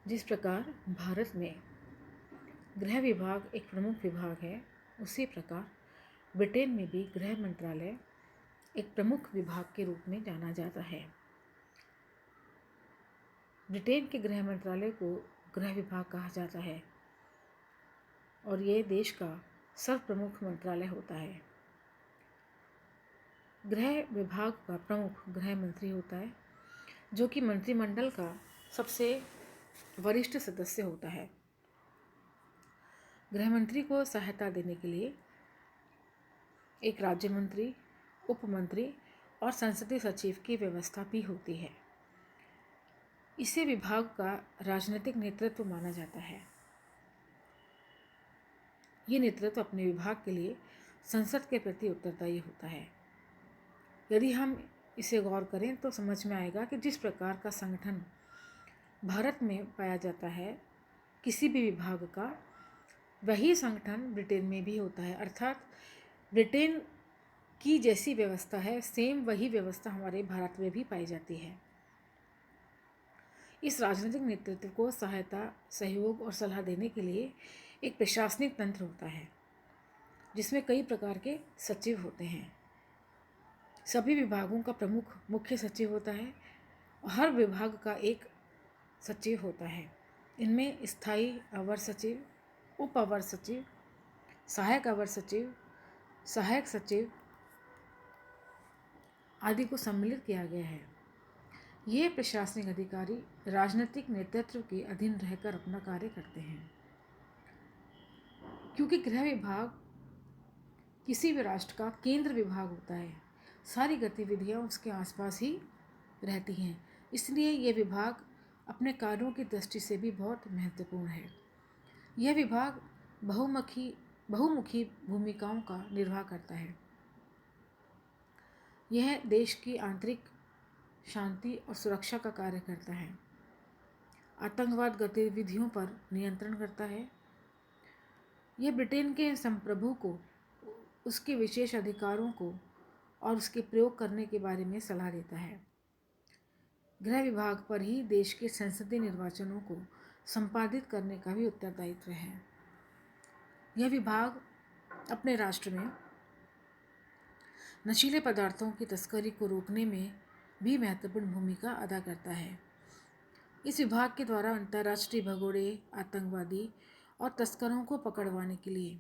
जिस प्रकार भारत में गृह विभाग एक प्रमुख विभाग है, उसी प्रकार ब्रिटेन में भी गृह मंत्रालय एक प्रमुख विभाग के रूप में जाना जाता है। ब्रिटेन के गृह मंत्रालय को गृह विभाग कहा जाता है और ये देश का सर्वप्रमुख मंत्रालय होता है। गृह विभाग का प्रमुख गृह मंत्री होता है, जो कि मंत्रिमंडल का सबसे वरिष्ठ सदस्य होता है। गृह मंत्री को सहायता देने के लिए एक राज्य मंत्री, उप मंत्री और संसदीय सचिव की व्यवस्था भी होती है। इसे विभाग का राजनीतिक नेतृत्व माना जाता है। ये नेतृत्व अपने विभाग के लिए संसद के प्रति उत्तरदायी होता है। यदि हम इसे गौर करें तो समझ में आएगा कि जिस प्रकार का संगठन भारत में पाया जाता है किसी भी विभाग का, वही संगठन ब्रिटेन में भी होता है। अर्थात ब्रिटेन की जैसी व्यवस्था है, सेम वही व्यवस्था हमारे भारत में भी पाई जाती है। इस राजनीतिक नेतृत्व को सहायता, सहयोग और सलाह देने के लिए एक प्रशासनिक तंत्र होता है, जिसमें कई प्रकार के सचिव होते हैं। सभी विभागों का प्रमुख मुख्य सचिव होता है और हर विभाग का एक सचिव होता है। इनमें स्थायी अवर सचिव, उप अवर सचिव, सहायक अवर सचिव, सहायक सचिव आदि को सम्मिलित किया गया है। ये प्रशासनिक अधिकारी राजनीतिक नेतृत्व के अधीन रहकर अपना कार्य करते हैं। क्योंकि गृह विभाग किसी भी राष्ट्र का केंद्र विभाग होता है, सारी गतिविधियां उसके आसपास ही रहती हैं, इसलिए यह विभाग अपने कार्यों की दृष्टि से भी बहुत महत्वपूर्ण है। यह विभाग बहुमुखी भूमिकाओं का निर्वाह करता है। यह देश की आंतरिक शांति और सुरक्षा का कार्य करता है, आतंकवाद गतिविधियों पर नियंत्रण करता है। यह ब्रिटेन के संप्रभु को उसके विशेष अधिकारों को और उसके प्रयोग करने के बारे में सलाह देता है। गृह विभाग पर ही देश के संसदीय निर्वाचनों को संपादित करने का भी उत्तरदायित्व है। यह विभाग अपने राष्ट्र में नशीले पदार्थों की तस्करी को रोकने में भी महत्वपूर्ण भूमिका अदा करता है। इस विभाग के द्वारा अंतर्राष्ट्रीय भगोड़े, आतंकवादी और तस्करों को पकड़वाने के लिए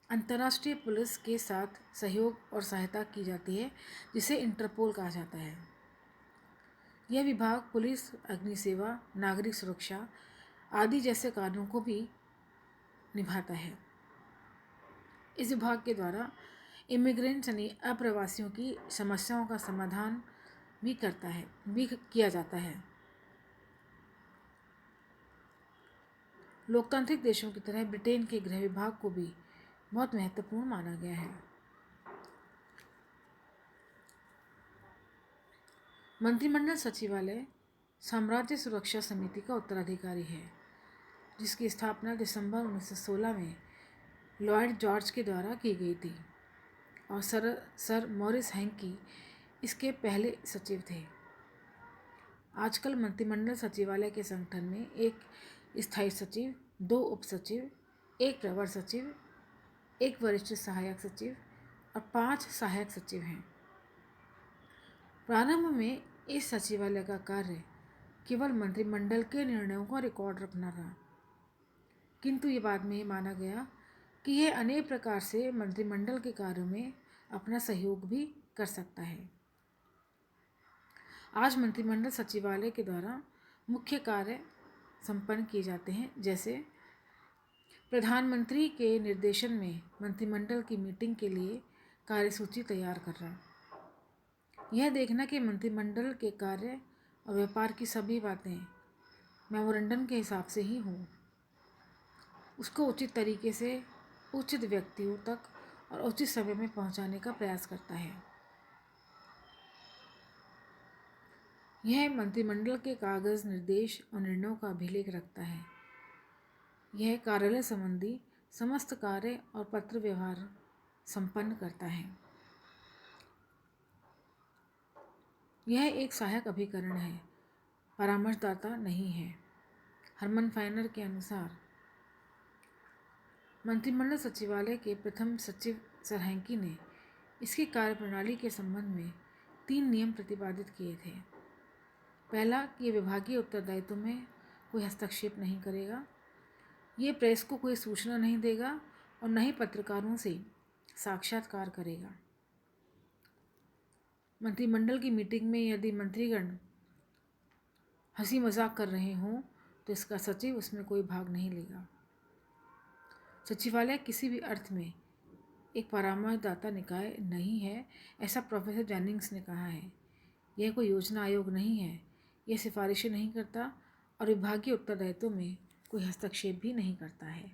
अंतर्राष्ट्रीय पुलिस के साथ सहयोग और सहायता की जाती है, जिसे इंटरपोल कहा जाता है। यह विभाग पुलिस, अग्निसेवा, नागरिक सुरक्षा आदि जैसे कार्यों को भी निभाता है। इस विभाग के द्वारा इमिग्रेंट्स यानी अप्रवासियों की समस्याओं का समाधान भी किया जाता है। लोकतांत्रिक देशों की तरह ब्रिटेन के गृह विभाग को भी बहुत महत्वपूर्ण माना गया है। मंत्रिमंडल सचिवालय साम्राज्य सुरक्षा समिति का उत्तराधिकारी है, जिसकी स्थापना दिसंबर 1916 में लॉर्ड जॉर्ज के द्वारा की गई थी और सर मॉरिस हैंकी इसके पहले सचिव थे। आजकल मंत्रिमंडल सचिवालय के संगठन में एक स्थायी सचिव, 2 उप सचिव, 1 प्रवर सचिव, 1 वरिष्ठ सहायक सचिव और 5 सहायक सचिव हैं। प्रारंभ में इस सचिवालय का कार्य केवल मंत्रिमंडल के निर्णयों का रिकॉर्ड रखना था, किंतु ये बाद में माना गया कि यह अनेक प्रकार से मंत्रिमंडल के कार्यों में अपना सहयोग भी कर सकता है। आज मंत्रिमंडल सचिवालय के द्वारा मुख्य कार्य संपन्न किए जाते हैं, जैसे प्रधानमंत्री के निर्देशन में मंत्रिमंडल की मीटिंग के लिए कार्यसूची तैयार करना, यह देखना कि मंत्रिमंडल के कार्य और व्यापार की सभी बातें मेमोरेंडम के हिसाब से ही हों, उसको उचित तरीके से उचित व्यक्तियों तक और उचित समय में पहुंचाने का प्रयास करता है। यह मंत्रिमंडल के कागज, निर्देश और निर्णयों का अभिलेख रखता है। यह कार्यालय संबंधी समस्त कार्य और पत्र व्यवहार संपन्न करता है। यह एक सहायक अभिकरण है, परामर्शदाता नहीं है। हरमन फाइनर के अनुसार मंत्रिमंडल सचिवालय के प्रथम सचिव सर हैंकी ने इसकी कार्यप्रणाली के संबंध में 3 नियम प्रतिपादित किए थे। पहला कि विभागीय उत्तरदायित्व में कोई हस्तक्षेप नहीं करेगा, ये प्रेस को कोई सूचना नहीं देगा और न ही पत्रकारों से साक्षात्कार करेगा। मंत्रिमंडल की मीटिंग में यदि मंत्रीगण हंसी मजाक कर रहे हों तो इसका सचिव उसमें कोई भाग नहीं लेगा। सचिवालय किसी भी अर्थ में एक परामर्शदाता निकाय नहीं है, ऐसा प्रोफेसर जेनिंग्स ने कहा है। यह कोई योजना आयोग नहीं है, यह सिफारिशें नहीं करता और विभागीय उत्तरदायित्व में कोई हस्तक्षेप भी नहीं करता है।